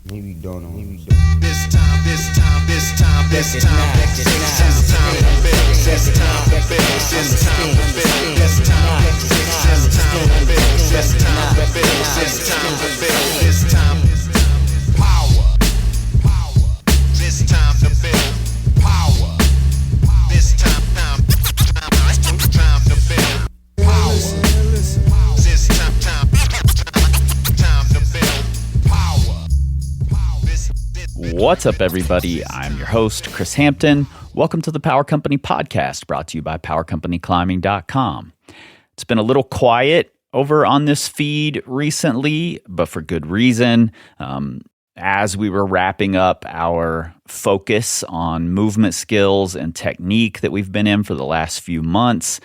Maybe don't know. This time, this time, this time, this time, this time to build, this time to build, this time to build, this time to build, this time to build, this time to build, this time power, this time to build power, this time to build power, this time to build power. What's up, everybody? I'm your host, Chris Hampton. Welcome to the Power Company Podcast, brought to you by PowerCompanyClimbing.com. It's been a little quiet over on this feed recently, but for good reason. As we were wrapping up our focus on movement skills and technique that we've been in for the last few months,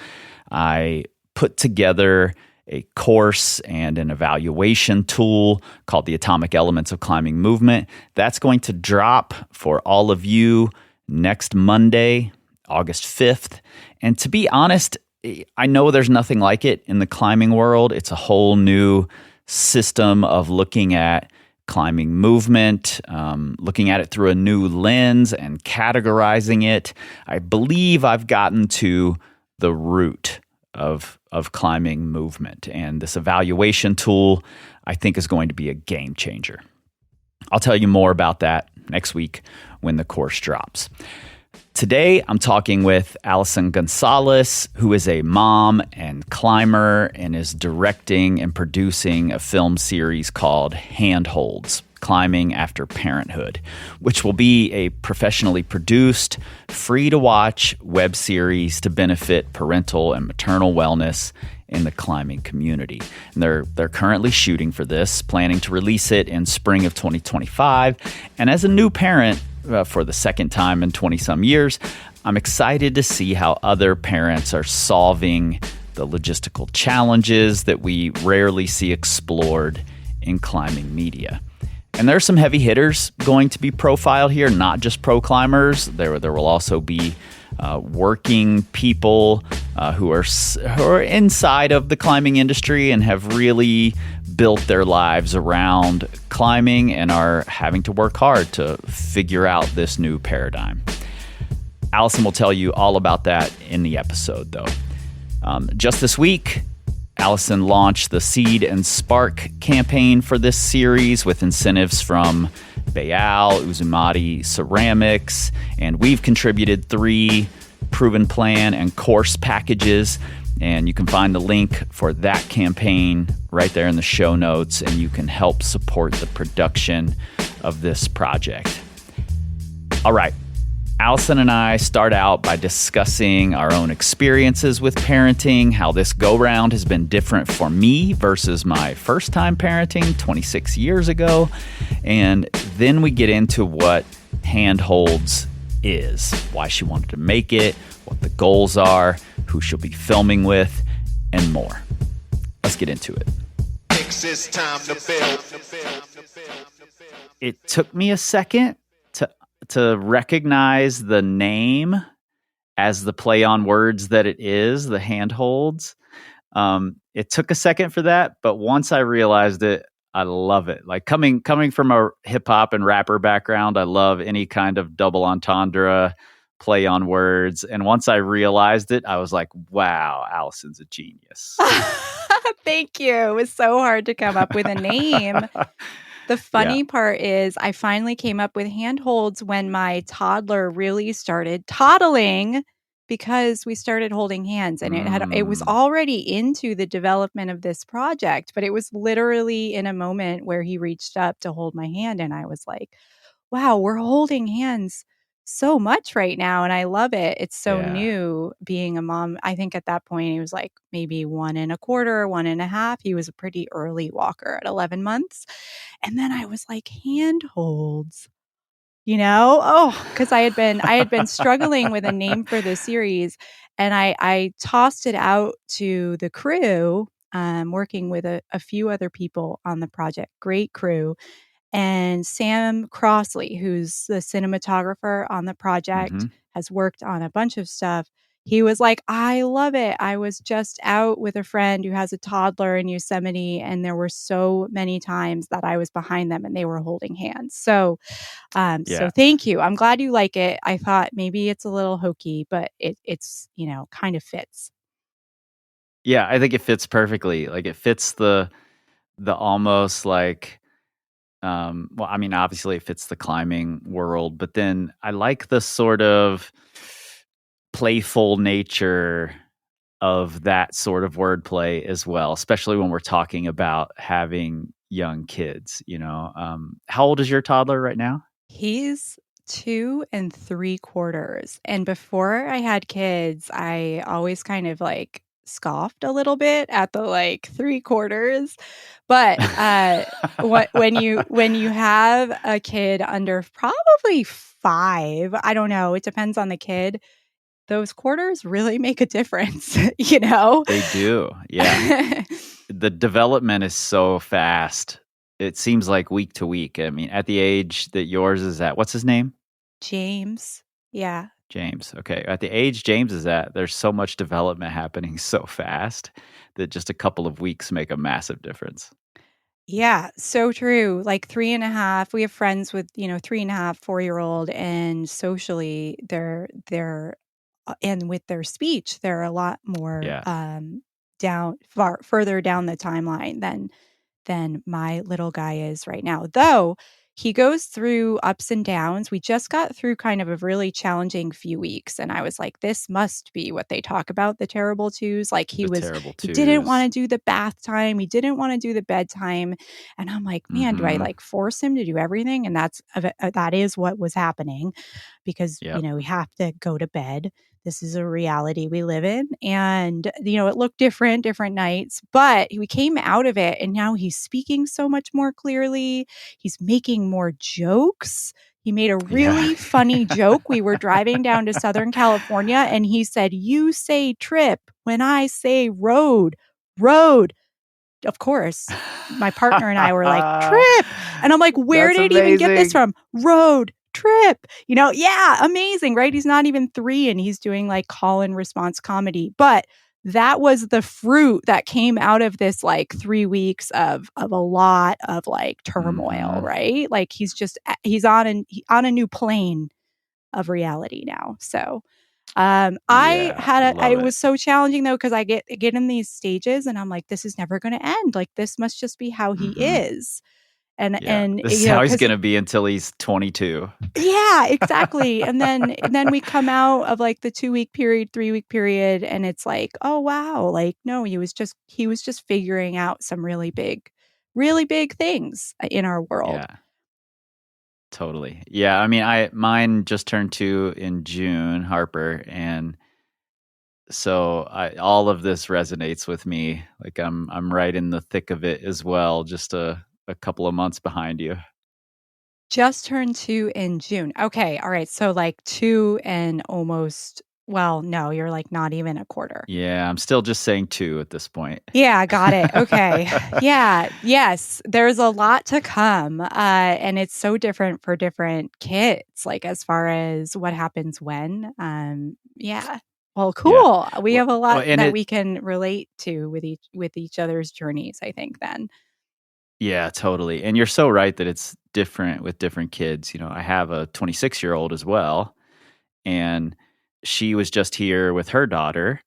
I put together a course and an evaluation tool called the Atomic Elements of Climbing Movement. That's going to drop for all of you next Monday, August 5th. And to be honest, I know there's nothing like it in the climbing world. It's a whole new system of looking at climbing movement, looking at it through a new lens and categorizing it. I believe I've gotten to the root of climbing movement. And this evaluation tool, I think, is going to be a game changer. I'll tell you more about that next week when the course drops. Today, I'm talking with Allyson Gunsallus, who is a mom and climber and is directing and producing a film series called Handholds: Climbing After Parenthood, which will be a professionally produced, free-to-watch web series to benefit parental and maternal wellness in the climbing community. And they're currently shooting for this, planning to release it in spring of 2025. And as a new parent, for the second time in 20-some years, I'm excited to see how other parents are solving the logistical challenges that we rarely see explored in climbing media. And there are some heavy hitters going to be profiled here, not just pro climbers. There will also be working people who are inside of the climbing industry and have really built their lives around climbing and are having to work hard to figure out this new paradigm. Allyson will tell you all about that in the episode, though. Just this week, Allyson launched the Seed and Spark campaign for this series with incentives from Bayal, Uzumaki Ceramics, and we've contributed 3 proven plan and course packages. And you can find the link for that campaign right there in the show notes, and you can help support the production of this project. All right. Allyson and I start out by discussing our own experiences with parenting, how this go-round has been different for me versus my first time parenting 26 years ago. And then we get into what Handholds is, why she wanted to make it, what the goals are, who she'll be filming with, and more. Let's get into it. It's time to build. It took me a second to recognize the name as the play on words that it is, the Handholds. It took a second for that, but once I realized it, I love it. Like coming from a hip hop and rapper background, I love any kind of double entendre, play on words. And once I realized it, I was like, wow, Allyson's a genius. Thank you. It was so hard to come up with a name. The funny part is I finally came up with Handholds when my toddler really started toddling, because we started holding hands, and it was already into the development of this project, but it was literally in a moment where he reached up to hold my hand, and I was like, wow, we're holding hands so much right now, and I love it. It's so new being a mom. I think at that point he was like maybe 1 1/4, 1.5. He was a pretty early walker at 11 months. And then I was like, Handholds, because I had been struggling with a name for the series, and I tossed it out to the crew, working with a few other people on the project, great crew. And Sam Crossley, who's the cinematographer on the project, has worked on a bunch of stuff. he was like, I love it. I was just out with a friend who has a toddler in Yosemite, and there were so many times that I was behind them and they were holding hands. So Yeah. thank you. I'm glad you like it. I thought maybe it's a little hokey, but it's, kind of fits. Yeah, I think it fits perfectly. Like it fits the almost like well, I mean, obviously it fits the climbing world, but then I like the sort of playful nature of that sort of wordplay as well, especially when we're talking about having young kids, How old is your toddler right now? He's 2 3/4. And before I had kids, I always kind of like scoffed a little bit at the like 3/4. But when you have a kid under probably 5, I don't know, it depends on the kid. Those quarters really make a difference, you know? They do. Yeah. The development is so fast. It seems like week to week. I mean, at the age that yours is at, what's his name? James. Yeah. James. Okay. At the age James is at, there's so much development happening so fast that just a couple of weeks make a massive difference. Yeah, so true. Like 3.5, we have friends with, 3.5, 4-year-old, and socially they're and with their speech, they're a lot more Yeah. further down the timeline than my little guy is right now. Though he goes through ups and downs. We just got through kind of a really challenging few weeks, and I was like, this must be what they talk about, the terrible twos. Like The terrible he didn't want twos. to do the bath time, he didn't want to do the bedtime, and I'm like, man, do I Mm-hmm. like force him to do everything? And that is what was happening, because Yep. we have to go to bed. This is a reality we live in. And, it looked different nights, but we came out of it and now he's speaking so much more clearly. He's making more jokes. He made a Yeah. really funny joke. We were driving down to Southern California and he said, "You say trip when I say road, road." Of course, my partner and I were like, "Trip." And I'm like, "Where That's did he even get this amazing. from? Road, trip." Yeah, amazing, right? He's not even 3 and he's doing like call and response comedy. But that was the fruit that came out of this like 3 weeks of a lot of like turmoil, Mm-hmm. right? Like he's on a new plane of reality now. So Yeah, I love it it. was so challenging though, because I get in these stages and I'm like, this is never going to end. Like this must just be how he Mm-hmm. is. And Yeah, this is how he's because gonna be until he's 22. yeah, exactly. And then we come out of like the 2-week period, 3-week period, and it's like, oh wow, like no, he was just figuring out some really big things in our world. Yeah, totally. Yeah, I mean, mine just turned 2 in June, Harper, and so all of this resonates with me. Like I'm right in the thick of it as well, just a couple of months behind you. Just turned 2 in June. Okay, all right. So like 2 and almost, well, no, you're like not even a quarter. Yeah, I'm still just saying 2 at this point. Yeah, got it. Okay. Yeah, yes, there's a lot to come, and it's so different for different kids, like, as far as what happens when, yeah. Well, Yeah. cool. We Well, have a well, lot and that it we can relate to with each other's journeys, I think then. Yeah, totally. And you're so right that it's different with different kids. I have a 26-year-old as well, and she was just here with her daughter,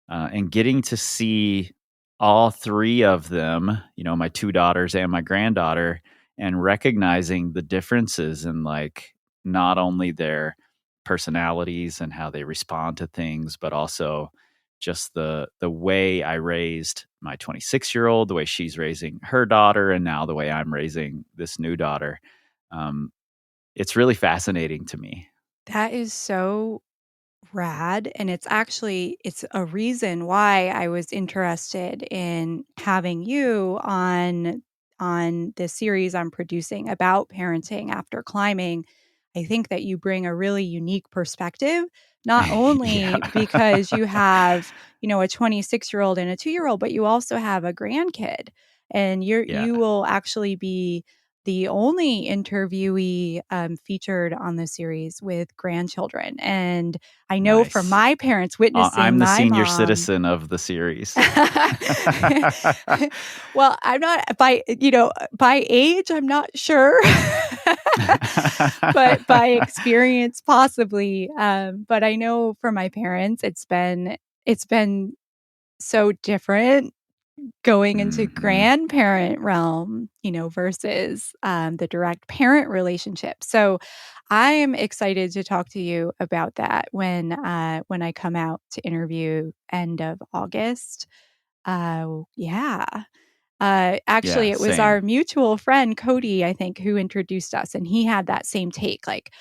and getting to see all three of them, my two daughters and my granddaughter, and recognizing the differences in like not only their personalities and how they respond to things, but also just the way I raised my 26-year-old, the way she's raising her daughter, and now the way I'm raising this new daughter. Um, it's really fascinating to me. That is so rad, and it's a reason why I was interested in having you on this series I'm producing about parenting after climbing. I think that you bring a really unique perspective, not Yeah. only because you have, a 26-year-old and a 2-year-old, but you also have a grandkid, and Yeah. you will actually be the only interviewee featured on the series with grandchildren. And I know from Nice. my parents witnessing I'm the my senior mom. citizen of the series. Well, I'm not by age, I'm not sure. But by experience, possibly. But I know for my parents, it's been so different going into grandparent realm, versus the direct parent relationship. So I am excited to talk to you about that when I come out to interview end of August. Yeah. Actually, Yeah, it was same. our mutual friend, Cody, I think, who introduced us. And he had that same take. Like,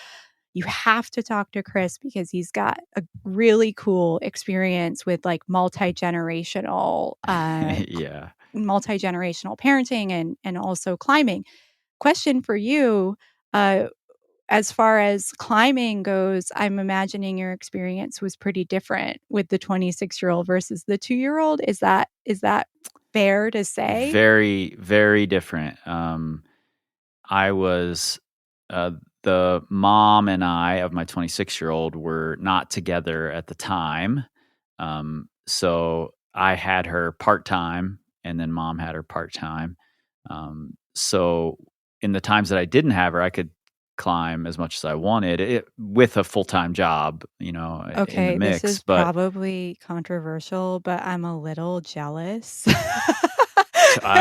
you have to talk to Chris because he's got a really cool experience with like multi-generational Yeah. parenting and also climbing. Question for you, uh, as far as climbing goes, I'm imagining your experience was pretty different with the 26-year-old versus the 2-year-old. Is that fair to say? Very, very different. I was the mom and I of my 26-year-old were not together at the time. So I had her part-time and then mom had her part-time. So in the times that I didn't have her, I could climb as much as I wanted with a full-time job, in the Okay, this mix. is But probably controversial, but I'm a little jealous.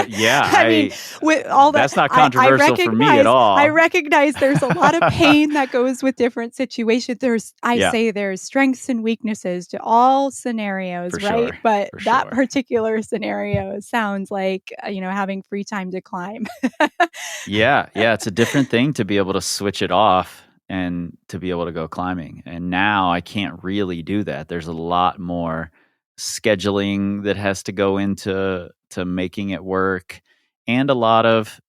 yeah, I mean, with all the that's not I controversial for me at all. recognize there's a lot of pain that goes with different situations. Yeah, There's strengths and weaknesses to all scenarios, for right? sure. But For that sure. particular scenario sounds like, having free time to climb. Yeah, it's a different thing to be able to switch it off and to be able to go climbing. And now I can't really do that. There's a lot more scheduling that has to go into making it work, and a lot of,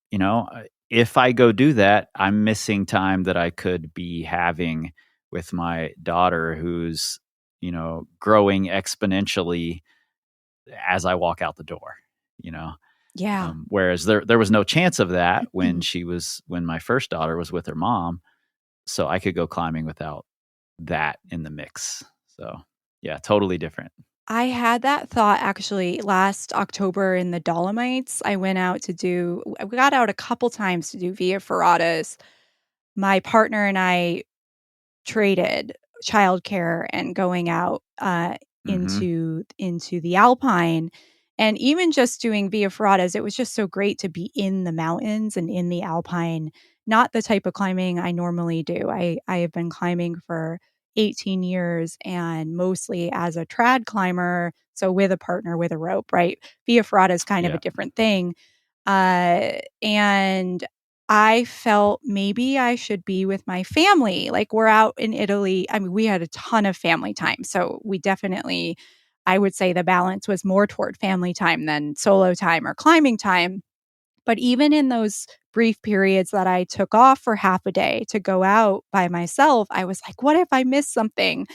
if I go do that, I'm missing time that I could be having with my daughter who's, growing exponentially as I walk out the door, you know. Yeah. Whereas there was no chance of that when my first daughter was with her mom, so I could go climbing without that in the mix. So yeah, totally different. I had that thought actually last October in the Dolomites. We got out a couple times to do Via Ferratas. My partner and I traded childcare and going out Hmm. into the Alpine. And even just doing Via Ferratas, it was just so great to be in the mountains and in the Alpine, not the type of climbing I normally do. I have been climbing for 18 years and mostly as a trad climber, so with a partner with a rope, right? Via Ferrata is kind of a Yeah. different thing. And I felt maybe I should be with my family. Like, we're out in Italy. I mean, we had a ton of family time. So we definitely, I would say the balance was more toward family time than solo time or climbing time. But even in those brief periods that I took off for half a day to go out by myself, I was like, what if I miss something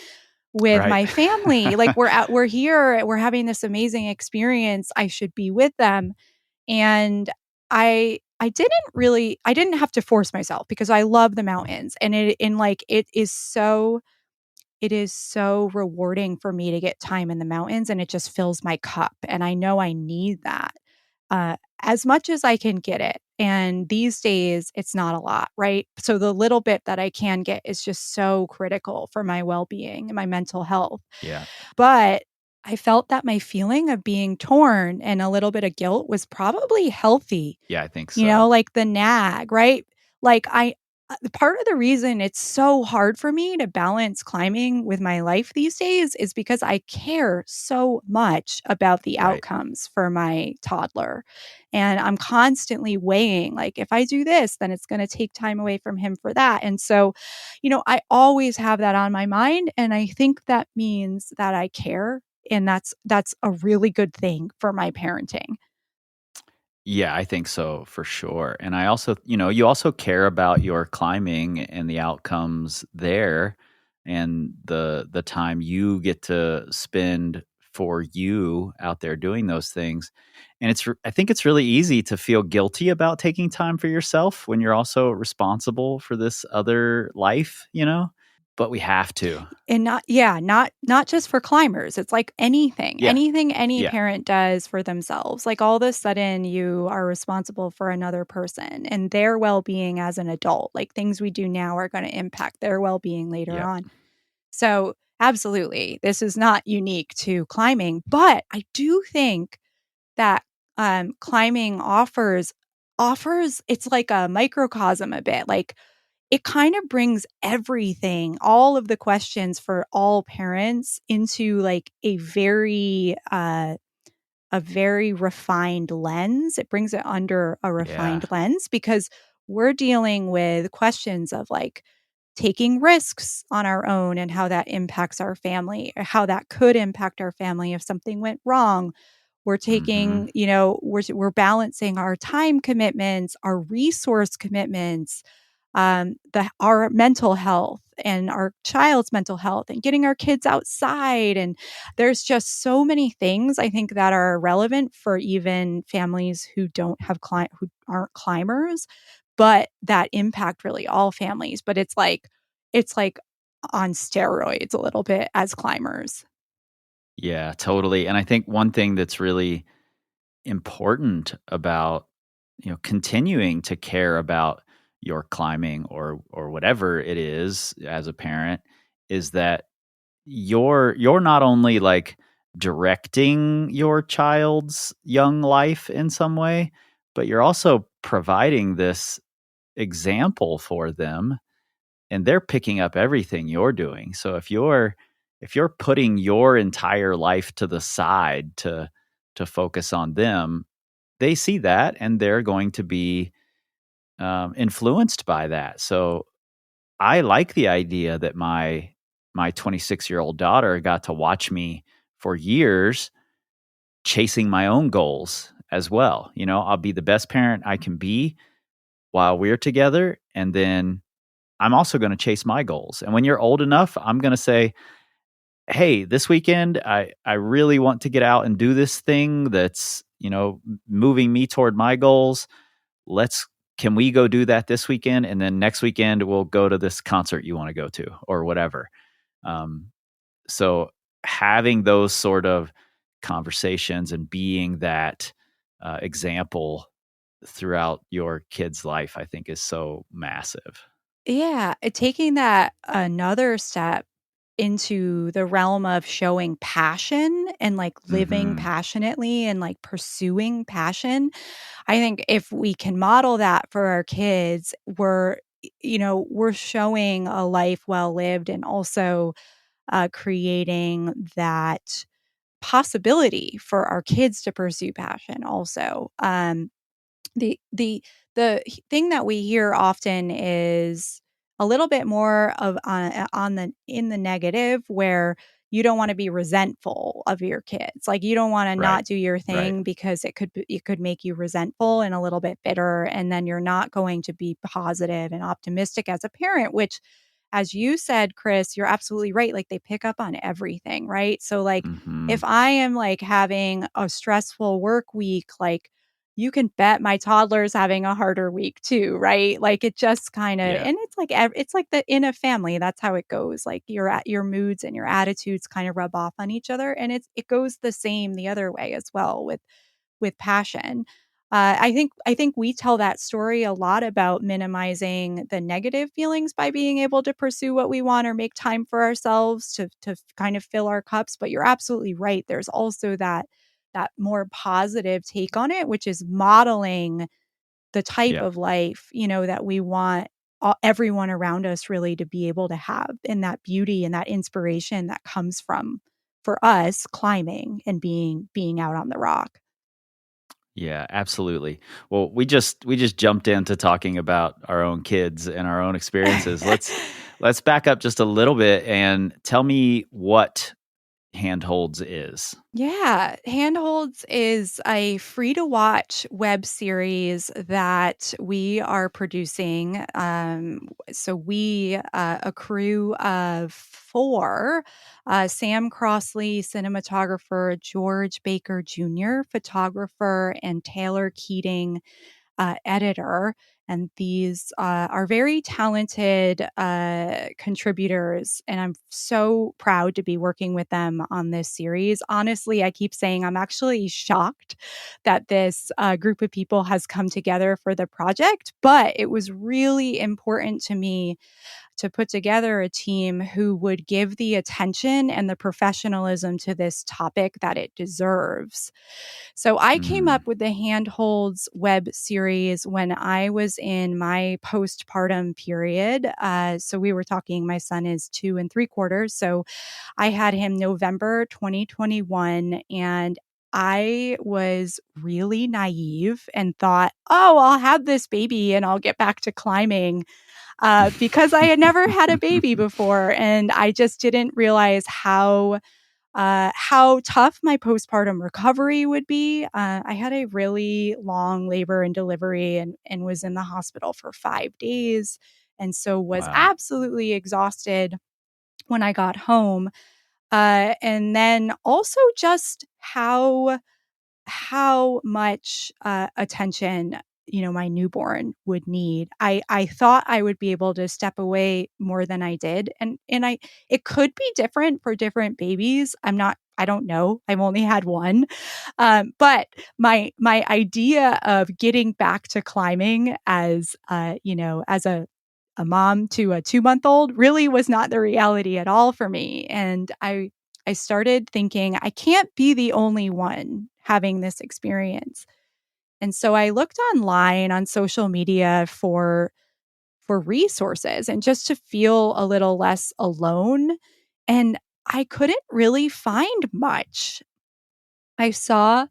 with Right. my family? Like, we're here, we're having this amazing experience. I should be with them. And I didn't have to force myself because I love the mountains, and it is so rewarding for me to get time in the mountains, and it just fills my cup, and I know I need that as much as I can get it. And these days it's not a lot, right? So the little bit that I can get is just so critical for my well-being and my mental health. Yeah. But I felt that my feeling of being torn and a little bit of guilt was probably healthy. Yeah, I think so. Like the nag, right? Like part of the reason it's so hard for me to balance climbing with my life these days is because I care so much about the Right. outcomes for my toddler. And I'm constantly weighing, like, if I do this, then it's going to take time away from him for that. And so, I always have that on my mind. And I think that means that I care. And that's a really good thing for my parenting. Yeah, I think so for sure. And I also, you also care about your climbing and the outcomes there and the time you get to spend for you out there doing those things. And I think it's really easy to feel guilty about taking time for yourself when you're also responsible for this other life, but we have to. And not just for climbers. It's like anything Yeah. any Yeah. parent does for themselves. Like all of a sudden you are responsible for another person and their well-being as an adult. Like things we do now are going to impact their well-being later Yep. on. So, absolutely, this is not unique to climbing, but I do think that climbing offers it's like a microcosm a bit. Like it kind of brings everything, all of the questions for all parents into like a very refined lens. It brings it under a Yeah. refined lens because we're dealing with questions of like taking risks on our own and how that impacts our family, or how that could impact our family if something went wrong. We're Mm-hmm. taking, we're balancing our time commitments, our resource commitments, our mental health and our child's mental health and getting our kids outside. And there's just so many things I think that are relevant for even families who who aren't climbers, but that impact really all families. But it's like on steroids a little bit as climbers. Yeah, totally. And I think one thing that's really important about continuing to care about your climbing or whatever it is as a parent is that you're not only like directing your child's young life in some way, but you're also providing this example for them, and they're picking up everything you're doing. So if you're putting your entire life to the side to focus on them, they see that and they're going to be influenced by that. So I like the idea that my 26-year-old daughter got to watch me for years chasing my own goals as well. I'll be the best parent I can be while we're together, and then I'm also going to chase my goals. And when you're old enough, I'm going to say, hey, this weekend, I really want to get out and do this thing that's, moving me toward my goals. Can we go do that this weekend? And then next weekend, we'll go to this concert you want to go to or whatever. Um, so having those sort of conversations and being that example throughout your kid's life, I think is so massive. Yeah, taking that another step into the realm of showing passion and like living Mm-hmm. passionately and like pursuing passion. I think if we can model that for our kids, we're showing a life well lived and also creating that possibility for our kids to pursue passion also. The thing that we hear often is a little bit more of on the in the negative, where you don't want to be resentful of your kids. Like you don't want to Right. not do your Right. thing because it could make you resentful and a little bit bitter, and then you're not going to be positive and optimistic as a parent, which, as you said, Chris, you're absolutely right. Like they pick up on everything, right? So like Mm-hmm. if I am like having a stressful work week, like you can bet my toddler's having a harder week too, right? Like it just kind of, Yeah. and it's like the in a family, that's how it goes. Like your moods and your attitudes kind of rub off on each other, and it goes the same the other way as well with passion. I think we tell that story a lot about minimizing the negative feelings by being able to pursue what we want or make time for ourselves to kind of fill our cups. But you're absolutely right. There's also that more positive take on it, which is modeling the type Yeah. of life, that we want everyone around us really to be able to have, and that beauty and that inspiration that comes from, for us, climbing and being out on the rock. Yeah, absolutely. Well, we just jumped into talking about our own kids and our own experiences. Let's back up just a little bit and tell me what Handholds is. Yeah, Handholds is a free to watch web series that we are producing. So we, a crew of four, Sam Crossley, cinematographer, George Baker Jr., photographer, and Taylor Keating, editor. And these are very talented contributors. And I'm so proud to be working with them on this series. Honestly, I keep saying I'm actually shocked that this group of people has come together for the project, but it was really important to me to put together a team who would give the attention and the professionalism to this topic that it deserves. So I came Mm. up with the Handholds web series when I was in my postpartum period. So we were talking, my son is 2 3/4. So I had him November 2021, and I was really naive and thought, oh, I'll have this baby and I'll get back to climbing, because I had never had a baby before. And I just didn't realize how tough my postpartum recovery would be. I had a really long labor and delivery, and was in the hospital for 5 days. And so was Wow. absolutely exhausted when I got home. And then also just how much attention my newborn would need. I thought I would be able to step away more than I did, and I it could be different for different babies. I don't know. I've only had one, but my idea of getting back to climbing as as a mom to a 2 month old really was not the reality at all for me. And I started thinking, I can't be the only one having this experience. And so I looked online on social media for resources and just to feel a little less alone. And I couldn't really find much. I saw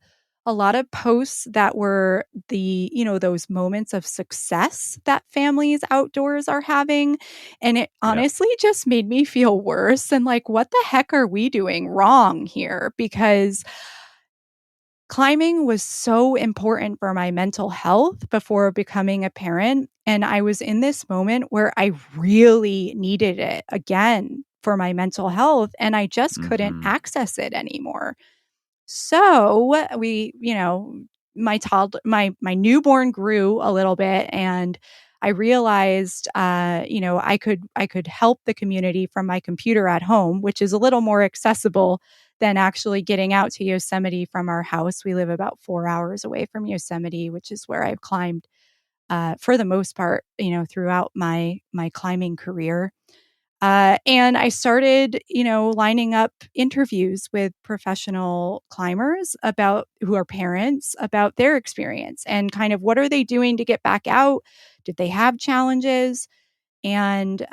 a lot of posts that were those moments of success that families outdoors are having. And it Yep. honestly just made me feel worse and like, what the heck are we doing wrong here? Because climbing was so important for my mental health before becoming a parent. And I was in this moment where I really needed it again for my mental health, and I just couldn't Mm-hmm. access it anymore. So my newborn grew a little bit, and I realized, I could help the community from my computer at home, which is a little more accessible than actually getting out to Yosemite from our house. We live about 4 hours away from Yosemite, which is where I've climbed for the most part, throughout my climbing career. And I started, lining up interviews with professional climbers who are parents about their experience and kind of what are they doing to get back out? Did they have challenges? And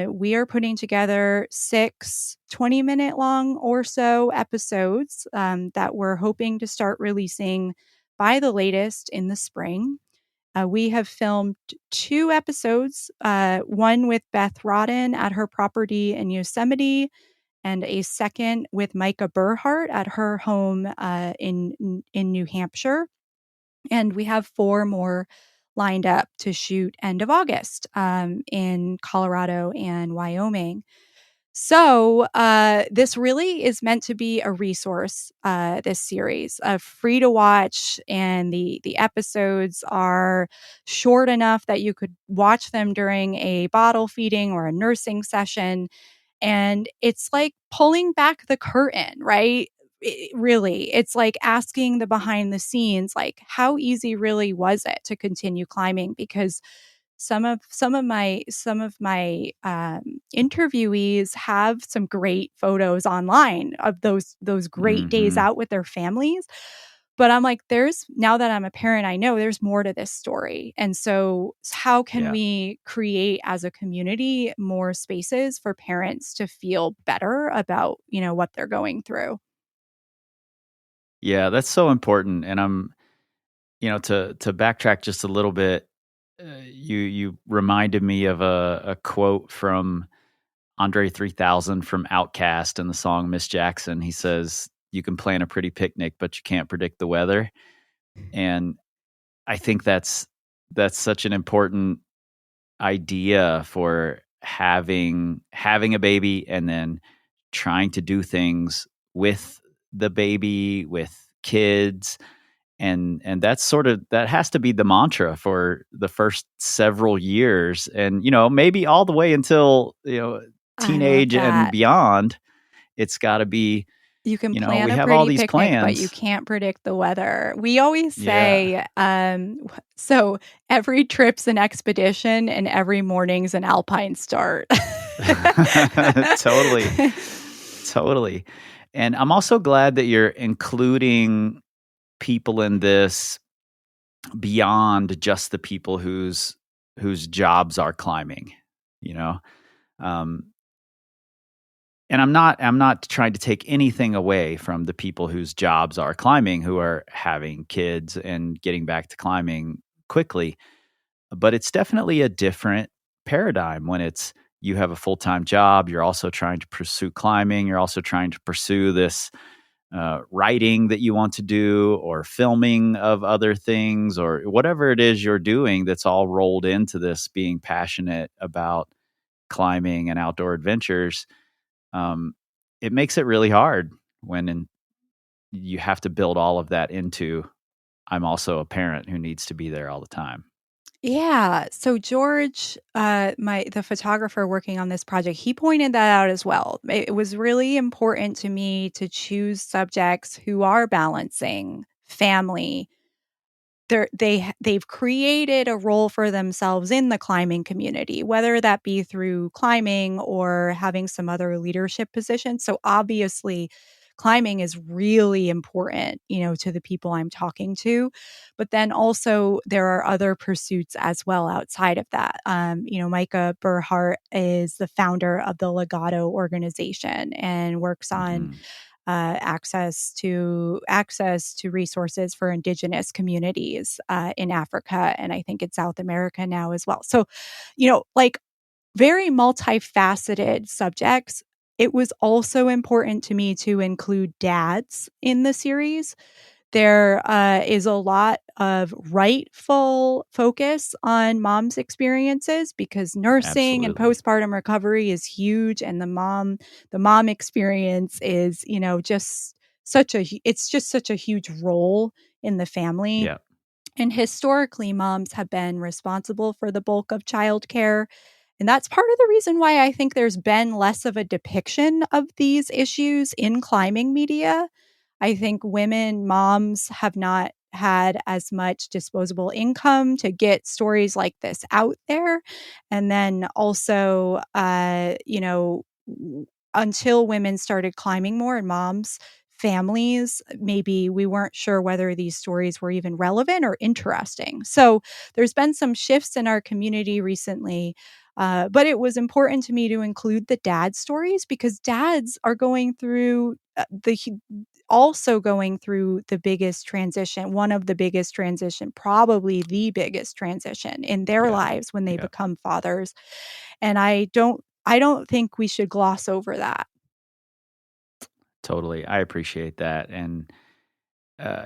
we are putting together 6 20-minute long or so episodes that we're hoping to start releasing by the latest in the spring. We have filmed 2 episodes, one with Beth Rodden at her property in Yosemite, and a second with Micah Burhart at her home in New Hampshire. And we have 4 more lined up to shoot end of August in Colorado and Wyoming. So this really is meant to be a resource. This series, free to watch, and the episodes are short enough that you could watch them during a bottle feeding or a nursing session. And it's like pulling back the curtain, right? Really, it's like asking the behind the scenes, like how easy really was it to continue climbing? Because some of my interviewees have some great photos online of those great days Mm-hmm. out with their families. But I'm like, now that I'm a parent, I know there's more to this story. And so how can Yeah. we create as a community more spaces for parents to feel better about, what they're going through? Yeah, that's so important. And I'm, to backtrack just a little bit, you reminded me of a quote from Andre 3000 from Outkast in the song Miss Jackson. He says, you can plan a pretty picnic, but you can't predict the weather. And I think that's such an important idea for having a baby and then trying to do things with the baby, with kids. And that's that has to be the mantra for the first several years, and maybe all the way until teenage and beyond. It's got to be, you can we plan a have all pretty these picnic, plans, but you can't predict the weather. We always say, so every trip's an expedition and every morning's an alpine start. Totally. And I'm also glad that you're including people in this beyond just the people whose jobs are climbing, and I'm not trying to take anything away from the people whose jobs are climbing, who are having kids and getting back to climbing quickly. But it's definitely a different paradigm when it's you have a full-time job, you're also trying to pursue climbing, you're also trying to pursue this writing that you want to do, or filming of other things, or whatever it is you're doing that's all rolled into this being passionate about climbing and outdoor adventures. It makes it really hard when you have to build all of that into, I'm also a parent who needs to be there all the time. Yeah. So George, the photographer working on this project, he pointed that out as well. It was really important to me to choose subjects who are balancing family. They've created a role for themselves in the climbing community, whether that be through climbing or having some other leadership positions. So obviously, climbing is really important, to the people I'm talking to. But then also there are other pursuits as well outside of that. Micah Burhart is the founder of the Legato organization and works on access to resources for indigenous communities in Africa, and I think in South America now as well. So, very multifaceted subjects. It was also important to me to include dads in the series. There is a lot of rightful focus on mom's experiences because nursing and postpartum recovery is huge, and the mom experience is, just such a huge role in the family. Yeah. And historically, moms have been responsible for the bulk of childcare. And that's part of the reason why I think there's been less of a depiction of these issues in climbing media. I think moms have not had as much disposable income to get stories like this out there. And then also, until women started climbing more and families, maybe we weren't sure whether these stories were even relevant or interesting. So there's been some shifts in our community recently. But it was important to me to include the dad stories because dads are going through the biggest transition, one of the biggest transition, probably the biggest transition in their lives when they become fathers. And I don't think we should gloss over that. Totally. I appreciate that. And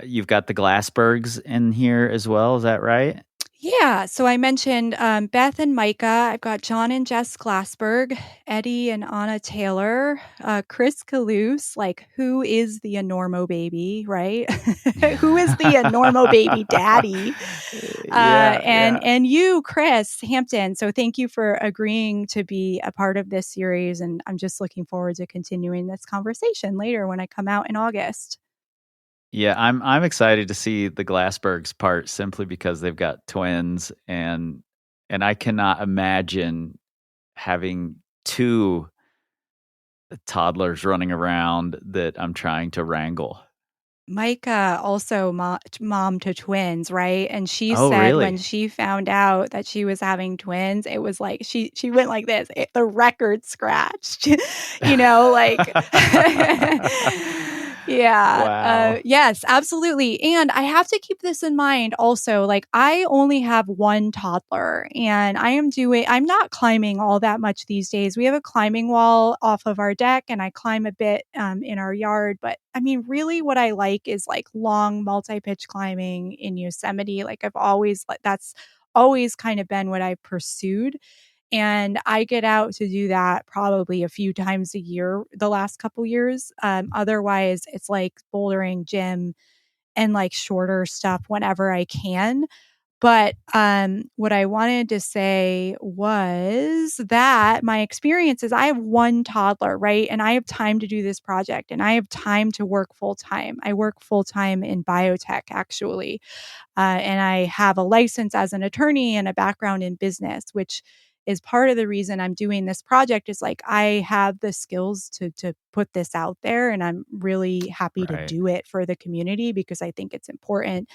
you've got the Glassbergs in here as well. Is that right? Yeah. So I mentioned Beth and Micah. I've got John and Jess Glassberg, Eddie and Anna Taylor, Chris Kalous, who is the Enormo baby, right? Who is the Enormo baby daddy? And you, Chris Hampton. So thank you for agreeing to be a part of this series. And I'm just looking forward to continuing this conversation later when I come out in August. Yeah, I'm excited to see the Glassbergs part simply because they've got twins, and I cannot imagine having two toddlers running around that I'm trying to wrangle. Micah also mom to twins, right? And she Oh, said really? when she found out that she was having twins, it was like she went like this, the record scratched, Yeah. Wow. Yes, absolutely. And I have to keep this in mind also. Like, I only have one toddler and I'm not climbing all that much these days. We have a climbing wall off of our deck and I climb a bit in our yard. But I mean, really, what I like is like long multi pitch climbing in Yosemite. Like, that's always kind of been what I've pursued. And I get out to do that probably a few times a year the last couple years. Otherwise, it's like bouldering, gym, and like shorter stuff whenever I can. But what I wanted to say was that my experience is I have one toddler, right? And I have time to do this project and I have time to work full time. I work full time in biotech, actually. And I have a license as an attorney and a background in business, which is part of the reason I'm doing this project is like I have the skills to put this out there and I'm really happy to Right. do it for the community because I think it's important.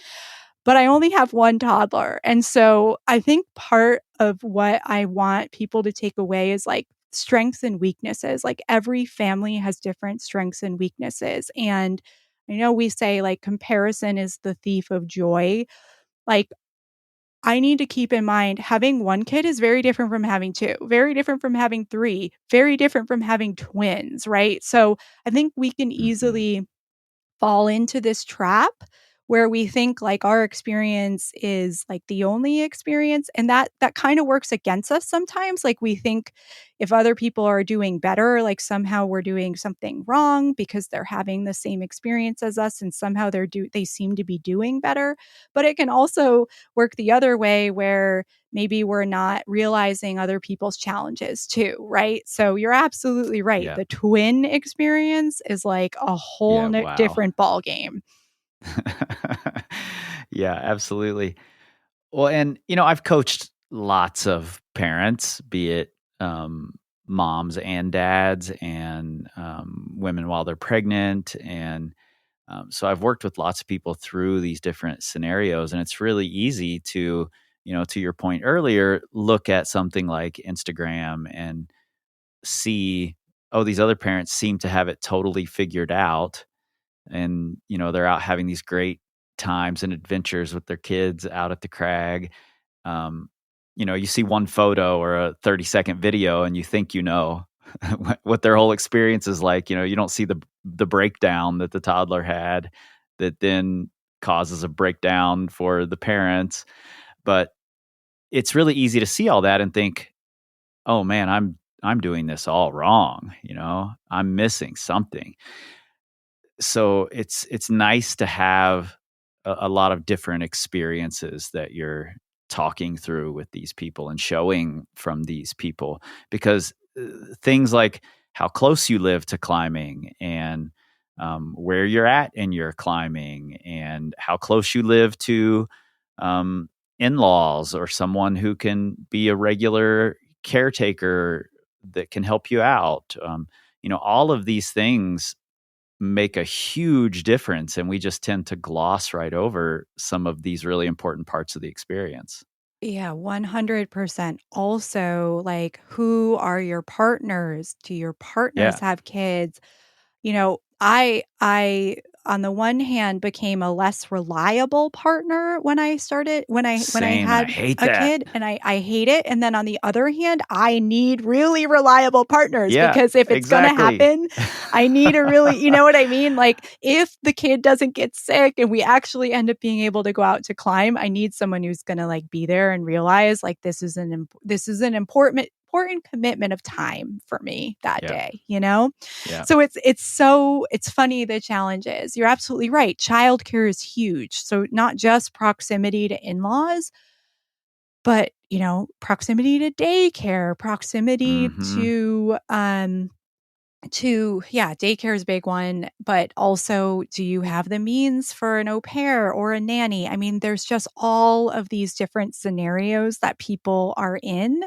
But I only have one toddler. And so I think part of what I want people to take away is like strengths and weaknesses. Like every family has different strengths and weaknesses. And I know we say like comparison is the thief of joy. Like I need to keep in mind having one kid is very different from having two, very different from having three, very different from having twins, right? So I think we can Mhm. easily fall into this trap where we think like our experience is like the only experience and that kind of works against us sometimes. Like we think if other people are doing better, like somehow we're doing something wrong because they're having the same experience as us and somehow they seem to be doing better. But it can also work the other way where maybe we're not realizing other people's challenges too, right? So you're absolutely right. Yeah. The twin experience is like a whole Yeah. Wow. different ball game. Yeah, absolutely. Well, and I've coached lots of parents, be it moms and dads, and women while they're pregnant, and so I've worked with lots of people through these different scenarios, and it's really easy to, to your point earlier, look at something like Instagram and see, oh, these other parents seem to have it totally figured out, and they're out having these great times and adventures with their kids out at the crag. um, you see one photo or a 30-second video and you think what their whole experience is like. You don't see the breakdown that the toddler had that then causes a breakdown for the parents. But it's really easy to see all that and think, oh man, I'm doing this all wrong. I'm missing something. So it's nice to have a lot of different experiences that you're talking through with these people and showing from these people, because things like how close you live to climbing, and where you're at in your climbing, and how close you live to um, in-laws or someone who can be a regular caretaker that can help you out. All of these things make a huge difference, and we just tend to gloss right over some of these really important parts of the experience. Yeah, 100%. Also, like, who are your partners? Do your partners Yeah, have kids? I on the one hand became a less reliable partner when I started when I same, and I had hate a that. kid and I hate it. And then on the other hand, I need really reliable partners Yeah, because if it's gonna exactly. happen, I need a really you know what I mean? Like if the kid doesn't get sick and we actually end up being able to go out to climb, I need someone who's gonna like be there and realize like this is an important commitment of time for me that Yeah, day, you know? yeah. So it's funny the challenges. You're absolutely right. Childcare is huge. So not just proximity to in-laws, but proximity to daycare, proximity Mhm. to yeah, daycare is a big one, but also do you have the means for an au pair or a nanny? I mean, there's just all of these different scenarios that people are in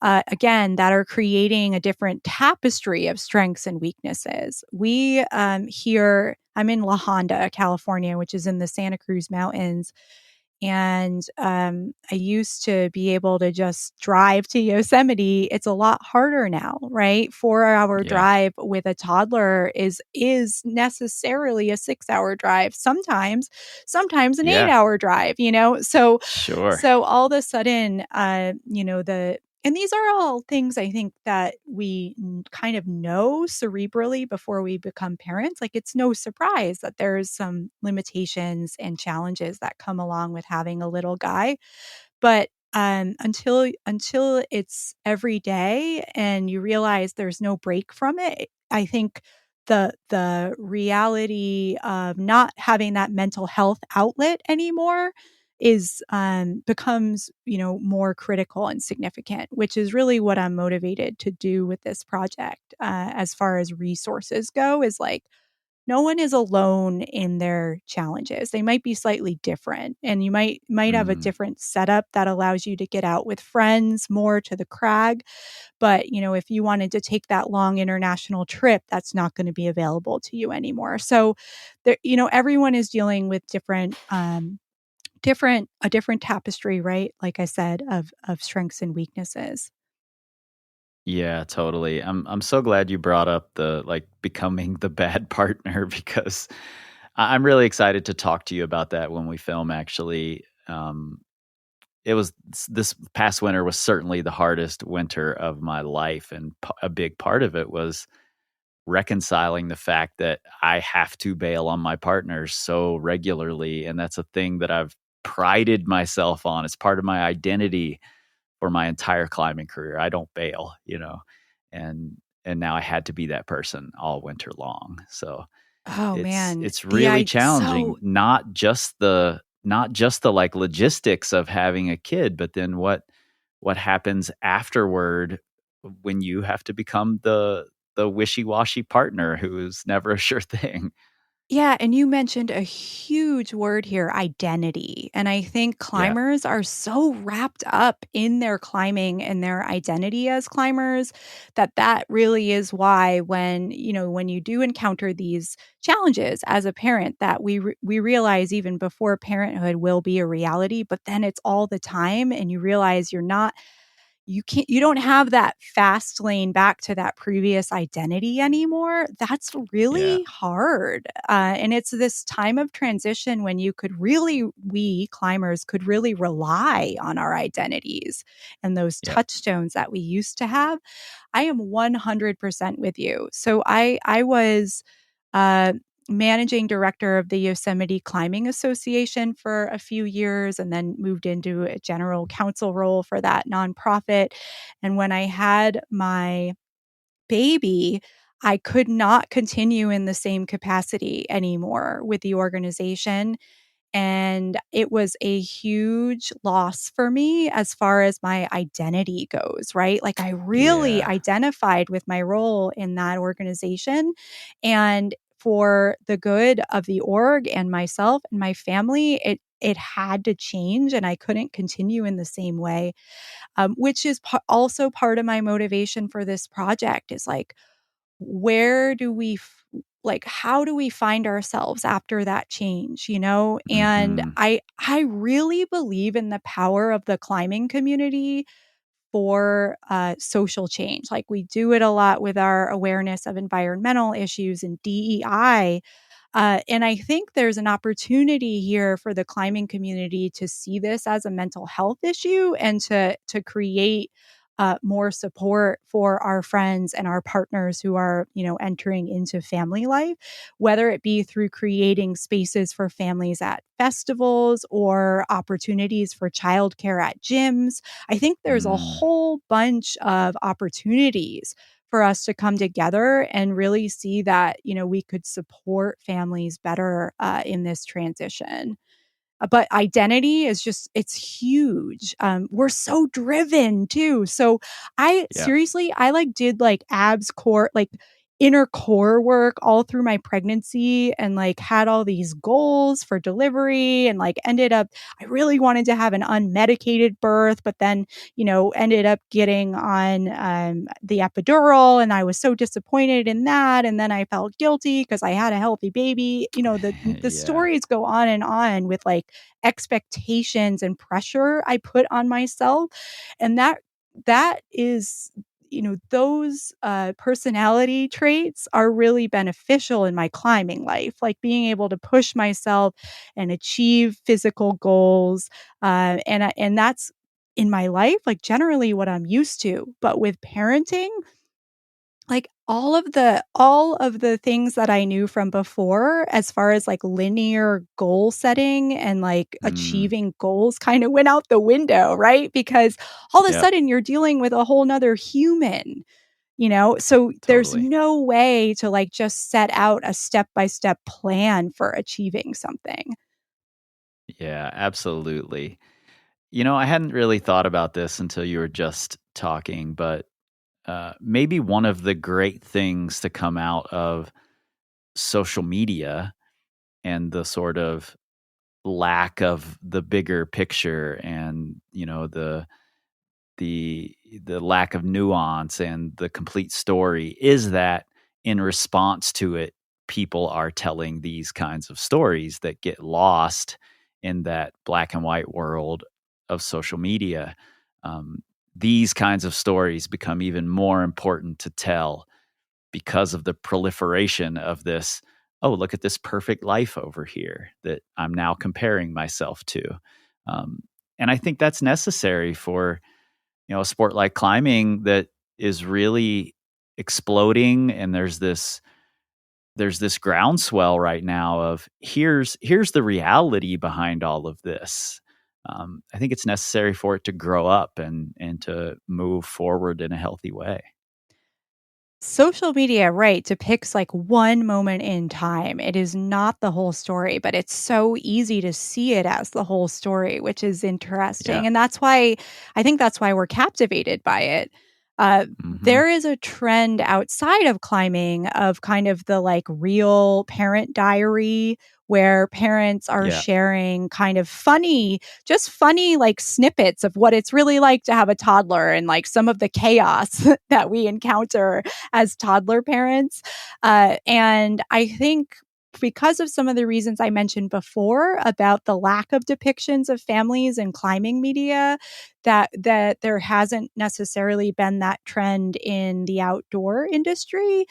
again, that are creating a different tapestry of strengths and weaknesses. We here, I'm in La Honda, California, which is in the Santa Cruz Mountains. And I used to be able to just drive to Yosemite. It's a lot harder now, right? 4-hour Yeah. drive with a toddler is necessarily a 6-hour drive. Sometimes an Yeah. 8-hour drive, So Sure. all of a sudden, and these are all things I think that we kind of know cerebrally before we become parents. Like, it's no surprise that there's some limitations and challenges that come along with having a little guy. But until it's every day and you realize there's no break from it, I think the reality of not having that mental health outlet anymore is becomes more critical and significant, which is really what I'm motivated to do with this project. As far as resources go, is like, no one is alone in their challenges. They might be slightly different, and you might have a different setup that allows you to get out with friends more to the crag. But, if you wanted to take that long international trip, that's not going to be available to you anymore. So there, everyone is dealing with a different tapestry, right? Like I said, of strengths and weaknesses. Yeah, totally. I'm so glad you brought up the like becoming the bad partner because I'm really excited to talk to you about that when we film actually. It was this past winter was certainly the hardest winter of my life, and a big part of it was reconciling the fact that I have to bail on my partners so regularly, and that's a thing that I've prided myself on. It's part of my identity for my entire climbing career. I don't bail, and now I had to be that person all winter long. So Oh man, it's really challenging, so not just the like logistics of having a kid, but then what happens afterward when you have to become the wishy-washy partner who's never a sure thing. yeah, and you mentioned a huge word here, identity. And I think Yeah. climbers are so wrapped up in their climbing and their identity as climbers that really is why when you do encounter these challenges as a parent, that we realize even before parenthood will be a reality, but then it's all the time and you realize you don't have that fast lane back to that previous identity anymore. That's Yeah. really hard. And it's this time of transition when we climbers could really rely on our identities and those Yep. touchstones that we used to have. I am 100% with you. So I was uh, managing director of the Yosemite Climbing Association for a few years, and then moved into a general counsel role for that nonprofit. And when I had my baby, I could not continue in the same capacity anymore with the organization. And it was a huge loss for me as far as my identity goes, right? Like, I really Yeah. identified with my role in that organization. And for the good of the org and myself and my family, it had to change, and I couldn't continue in the same way. Which is also part of my motivation for this project, is like, where do we like, how do we find ourselves after that change, and Mhm. I really believe in the power of the climbing community for social change. Like, we do it a lot with our awareness of environmental issues and DEI. And I think there's an opportunity here for the climbing community to see this as a mental health issue, and to create more support for our friends and our partners who are, entering into family life, whether it be through creating spaces for families at festivals or opportunities for childcare at gyms. I think there's a Mm. whole bunch of opportunities for us to come together and really see that, we could support families better in this transition. But identity is it's huge. We're so driven too. So I Yeah. seriously, I like did like abs core, like inner core work all through my pregnancy and like had all these goals for delivery and like ended up, I really wanted to have an unmedicated birth, but then, ended up getting on the epidural and I was so disappointed in that. And then I felt guilty because I had a healthy baby. The Yeah. stories go on with like expectations and pressure I put on myself. And that is, those personality traits are really beneficial in my climbing life, like being able to push myself and achieve physical goals. And that's in my life, like generally what I'm used to. But with parenting, like all of the things that I knew from before as far as like linear goal setting and like Mm, achieving goals kind of went out the window, right? Because all of a yep. sudden you're dealing with a whole nother human, so there's Totally. no way to like just set out a step-by-step plan for achieving something. Yeah, absolutely. I hadn't really thought about this until you were just talking, but maybe one of the great things to come out of social media and the sort of lack of the bigger picture and the the lack of nuance and the complete story is that in response to it, people are telling these kinds of stories that get lost in that black and white world of social media. um, these kinds of stories become even more important to tell because of the proliferation of this. Oh, look at this perfect life over here that I'm now comparing myself to. um, and I think that's necessary for a sport like climbing that is really exploding, and there's this groundswell right now of here's the reality behind all of this. I think it's necessary for it to grow up and to move forward in a healthy way. Social media, right, depicts like one moment in time. It is not the whole story, but it's so easy to see it as the whole story, which is Yeah. interesting. And I think that's why we're captivated by it. Hmm. There is a trend outside of climbing of kind of the like real parent diary where parents are Yeah. sharing kind of just funny like snippets of what it's really like to have a toddler and like some of the chaos that we encounter as toddler parents. And I think because of some of the reasons I mentioned before about the lack of depictions of families in climbing media, that there hasn't necessarily been that trend in the outdoor industry.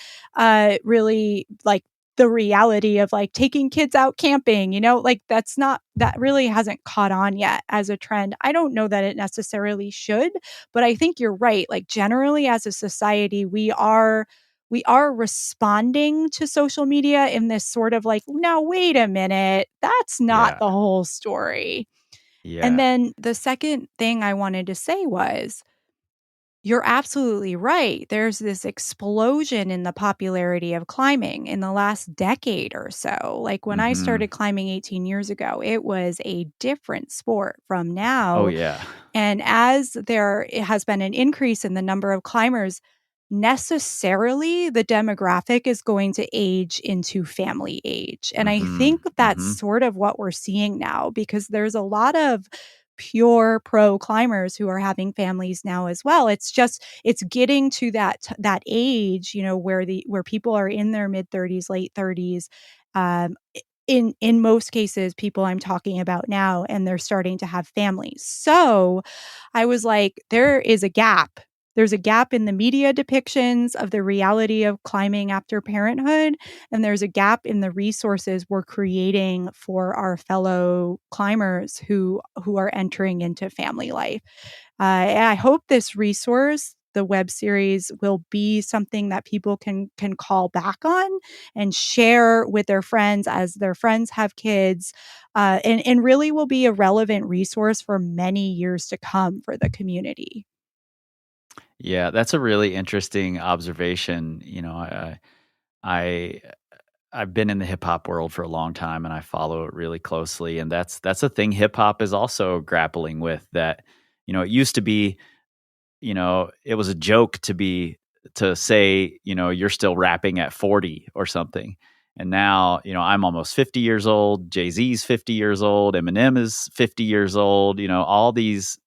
Really, like the reality of like taking kids out camping, like that really hasn't caught on yet as a trend. I don't know that it necessarily should, but I think you're right. Like generally as a society, we are responding to social media in this sort of like, no, wait a minute, that's not Yeah. the whole story. And Yeah. then the second thing I wanted to say was, you're absolutely right. There's this explosion in the popularity of climbing in the last decade or so. Like when I Hmm. started climbing 18 years ago, it was a different sport from Oh now. yeah. And as there has been an increase in the number of climbers, necessarily the demographic is going to age into family age. And I Hmm. think that's Hmm. sort of what we're seeing now because there's a lot of pure pro climbers who are having families now as well. It's getting to that age, where people are in their mid 30s, late 30s. Um in most cases, people I'm talking about now, and they're starting to have families. So I was like, there is a gap. There's a gap in the media depictions of the reality of climbing after parenthood, and there's a gap in the resources we're creating for our fellow climbers who are entering into family life. And I hope this resource, the web series, will be something that people can call back on and share with their friends as their friends have kids, and really will be a relevant resource for many years to come for the community. Yeah, that's a really interesting observation. I I've been in the hip hop world for a long time and I follow it really closely. And that's a thing hip hop is also grappling with. That, it used to be, it was a joke to be to say, you're still rapping at 40 or something. And now, I'm almost 50 years old. Jay-Z's 50 years old. Eminem is 50 years old. All these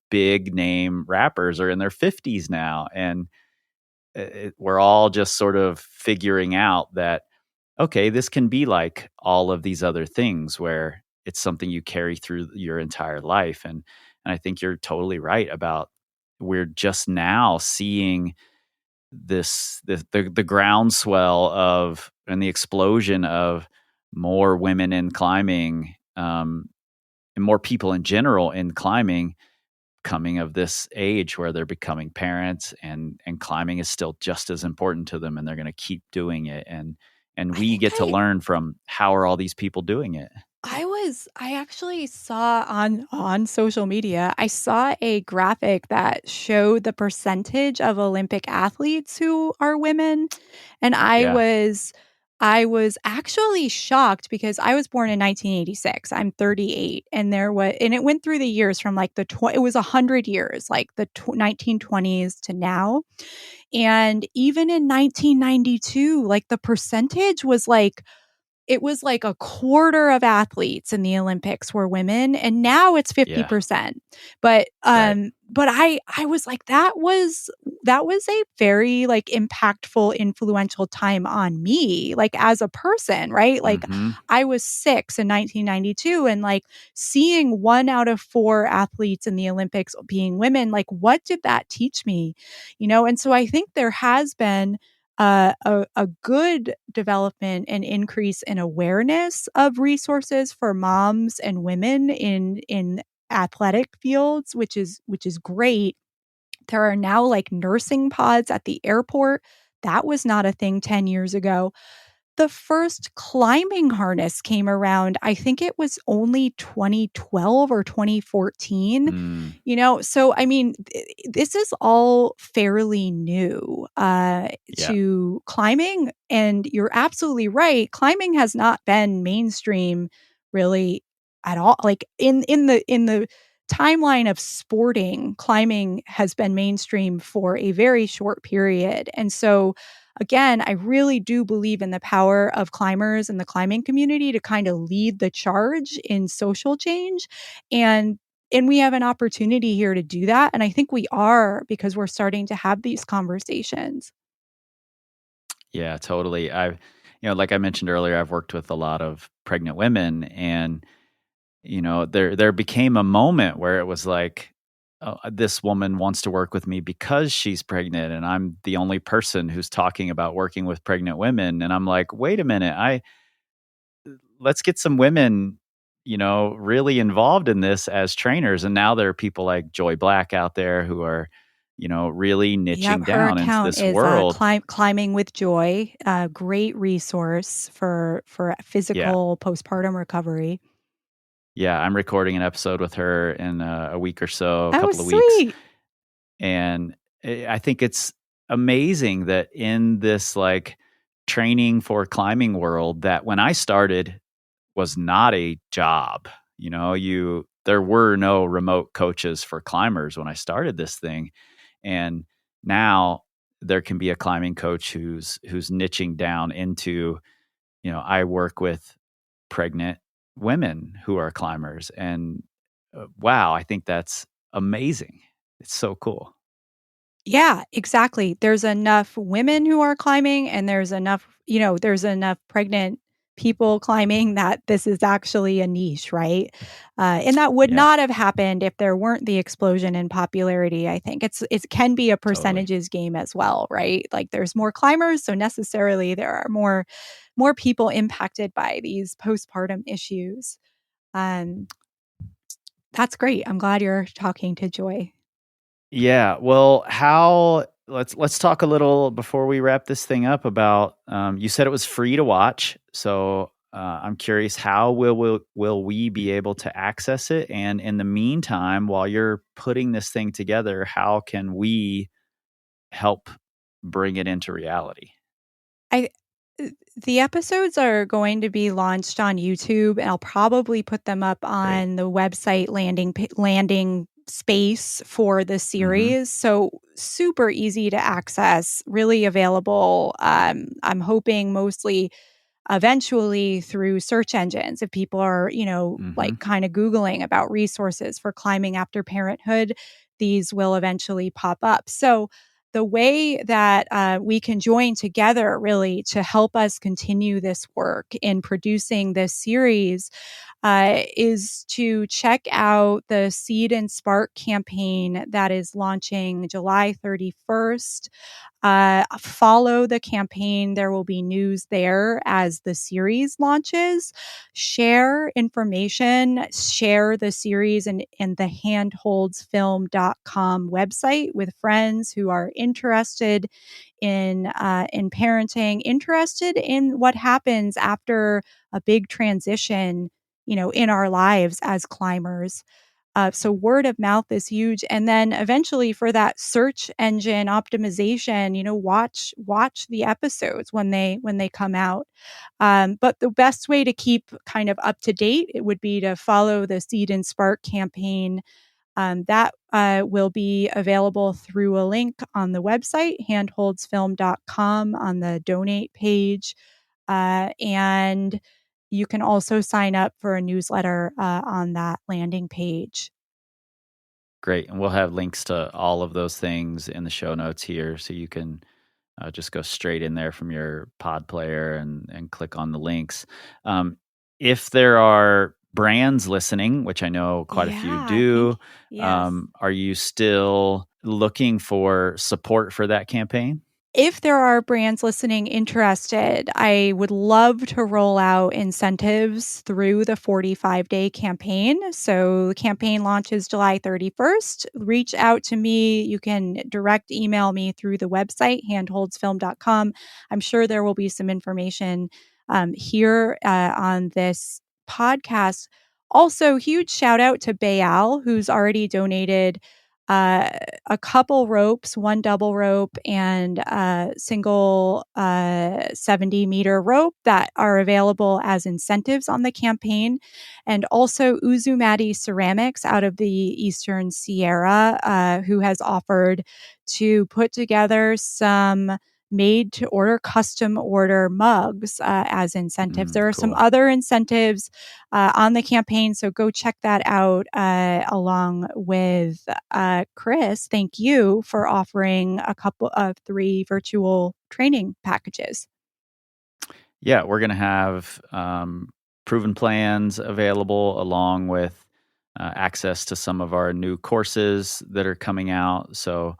big name rappers are in their 50s now. And we're all just sort of figuring out that, okay, this can be like all of these other things where it's something you carry through your entire life. And I think you're totally right about, we're just now seeing the groundswell of, and the explosion of more women in climbing, and more people in general in climbing, coming of this age where they're becoming parents, and climbing is still just as important to them, and they're going to keep doing it. And I we think get to learn from, how are all these people doing it? I actually saw on social media, I saw a graphic that showed the percentage of Olympic athletes who are women, and Yeah. I was actually shocked because I was born in 1986. I'm 38, and it went through the years from like it was 100 years, like the 1920s to now. And even in 1992, like the percentage was like, it was like a quarter of athletes in the Olympics were women, and now it's Yeah. 50%. But Right. I was like, that was a very like impactful, influential time on me, like as a person, right? Like Mm-hmm. I was 6 in 1992, and like seeing 1 out of 4 athletes in the Olympics being women, like what did that teach me? And so I think there has been a good development and increase in awareness of resources for moms and women in athletic fields, which is great. There are now like nursing pods at the airport. That was not a thing 10 years ago. The first climbing harness came around, I think it was only 2012 or 2014. Mm. So I mean, this is all fairly new Yeah. to climbing. And you're absolutely right. Climbing has not been mainstream really at all. Like in the timeline of sporting, climbing has been mainstream for a very short period. And so again, I really do believe in the power of climbers and the climbing community to kind of lead the charge in social change. And we have an opportunity here to do that. And I think we are, because we're starting to have these conversations. Yeah, totally. Like I mentioned earlier, I've worked with a lot of pregnant women, and there became a moment where it was like, oh, this woman wants to work with me because she's pregnant, and I'm the only person who's talking about working with pregnant women. And I'm like, wait a minute, let's get some women, really involved in this as trainers. And now there are people like Joy Black out there who are, really Yep, niching her down into account this is world. Climbing with Joy, a great resource for Yeah. physical postpartum recovery. Yeah, I'm recording an episode with her in a week or so, a Oh, couple of weeks. sweet. And I think it's amazing that in this like training for climbing world, that when I started was not a job. There were no remote coaches for climbers when I started this thing. And now there can be a climbing coach who's niching down into, I work with pregnant women who are climbers. And wow, I think that's amazing. It's so cool. Yeah, exactly. There's enough women who are climbing, and there's enough pregnant people climbing that this is actually a niche, right? And that would Yeah, not have happened if there weren't the explosion in popularity. I think it can be a totally. percentages game as well, right? Like there's more climbers, so necessarily there are more people impacted by these postpartum issues. Um, that's great. I'm glad you're talking to Joy. Yeah. Well, let's talk a little before we wrap this thing up about, you said it was free to watch. So I'm curious, how will we be able to access it? And in the meantime, while you're putting this thing together, how can we help bring it into reality? I The episodes are going to be launched on YouTube, and I'll probably put them up Great. on the website landing space for the series. So super easy to access, really available. I'm hoping mostly eventually through search engines. If people are, like kind of Googling about resources for climbing after parenthood, these will eventually pop up. So the way that we can join together really to help us continue this work in producing this series is to check out the Seed and Spark campaign that is launching July 31st. Follow the campaign. There will be news there as the series launches. Share information, share the series in the handholdsfilm.com website with friends who are interested in parenting, interested in what happens after a big transition, in our lives as climbers. So word of mouth is huge. And then eventually for that search engine optimization, watch the episodes when they come out. But the best way to keep kind of up to date, it would be to follow the Seed and Spark campaign. That will be available through a link on the website, handholdsfilm.com, on the donate page. And you can also sign up for a newsletter on that landing page. Great. And we'll have links to all of those things in the show notes here. So you can just go straight in there from your pod player and click on the links. If there are brands listening, which I know quite a few do, yes. Are you still looking for support for that campaign? If there are brands listening interested, I would love to roll out incentives through the 45-day campaign. So the campaign launches July 31st. Reach out to me. You can direct email me through the website, handholdsfilm.com. I'm sure there will be some information here on this podcast. Also, huge shout out to Bayal, who's already donated a couple ropes, one double rope and a single 70-meter rope that are available as incentives on the campaign. And also Uzumati Ceramics out of the Eastern Sierra, who has offered to put together some made-to-order, custom-order mugs as incentives. There are some other incentives on the campaign, so go check that out along with Chris. Thank you for offering a couple of 3 virtual training packages. Yeah, we're going to have proven plans available along with access to some of our new courses that are coming out. So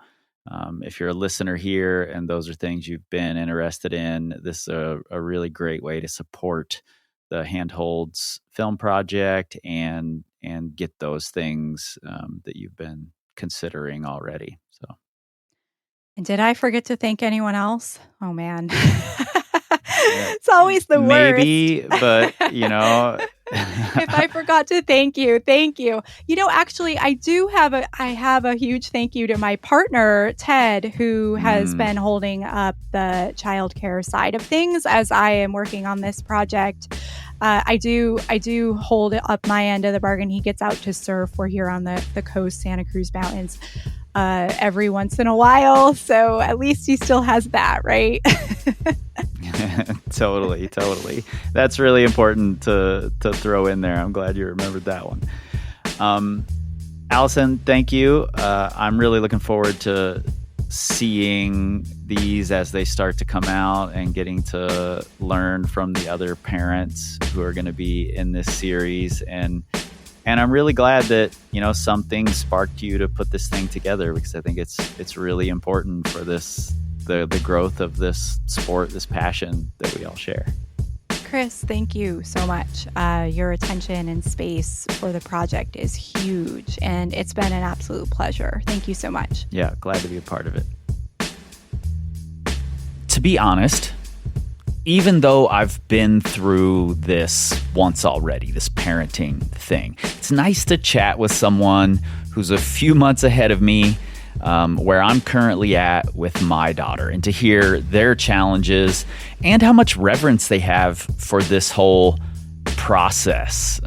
if you're a listener here and those are things you've been interested in, this is a really great way to support the Handholds Film Project and get those things that you've been considering already. So, and did I forget to thank anyone else? Oh man, it's always the worst. Maybe, but if I forgot to thank you. Actually, I have a huge thank you to my partner, Ted, who has been holding up the childcare side of things as I am working on this project. I do hold up my end of the bargain. He gets out to surf. We're here on the coast, Santa Cruz Mountains, every once in a while. So at least he still has that, right? Totally. That's really important to throw in there. I'm glad you remembered that one. Allyson, thank you. I'm really looking forward to seeing these as they start to come out and getting to learn from the other parents who are going to be in this series. And I'm really glad that, something sparked you to put this thing together, because I think it's really important for the growth of this sport, this passion that we all share. Chris, thank you so much. Your attention and space for the project is huge, and it's been an absolute pleasure. Thank you so much. Yeah, glad to be a part of it. To be honest, even though I've been through this once already, this parenting thing, it's nice to chat with someone who's a few months ahead of me, where I'm currently at with my daughter, and to hear their challenges and how much reverence they have for this whole process.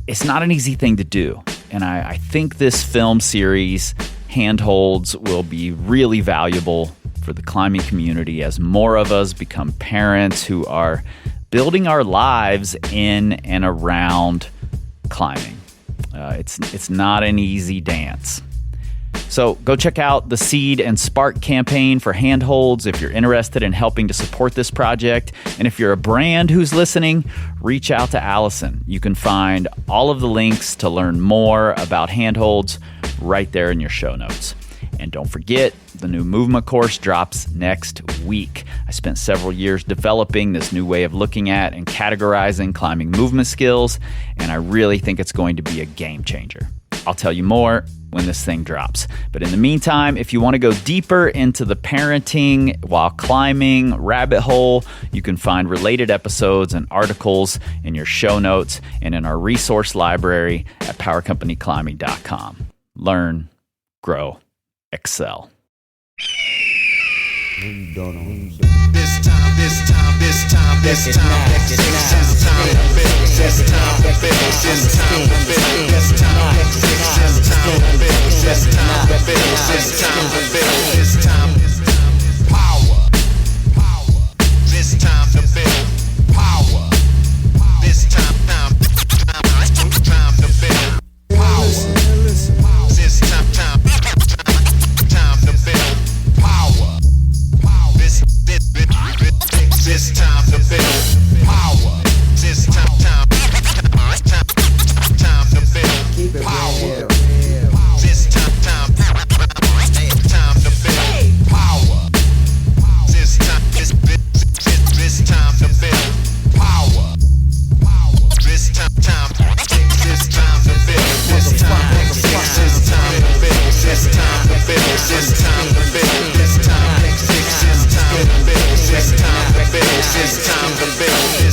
It's not an easy thing to do. and I think this film series, Handholds, will be really valuable for the climbing community as more of us become parents who are building our lives in and around climbing. It's not an easy dance. So go check out the Seed and Spark campaign for Handholds if you're interested in helping to support this project. And if you're a brand who's listening, reach out to Allyson. You can find all of the links to learn more about Handholds right there in your show notes. And don't forget, the new movement course drops next week. I spent several years developing this new way of looking at and categorizing climbing movement skills, and I really think it's going to be a game changer. I'll tell you more when this thing drops. But in the meantime, if you want to go deeper into the parenting while climbing rabbit hole, you can find related episodes and articles in your show notes and in our resource library at powercompanyclimbing.com. Learn, grow, excel. Maybe don't know. This time, this time, this time, this time, this time, this time, this time, this time, this time, this time, this time, power, this time to build power, this time to build power, this time to build power. This time to build power. This time to build power. This time to build power. This time to build power. This time to build. This time to build. This time to build. This time to build. This time to build. This time to build. This time to build. This time to build.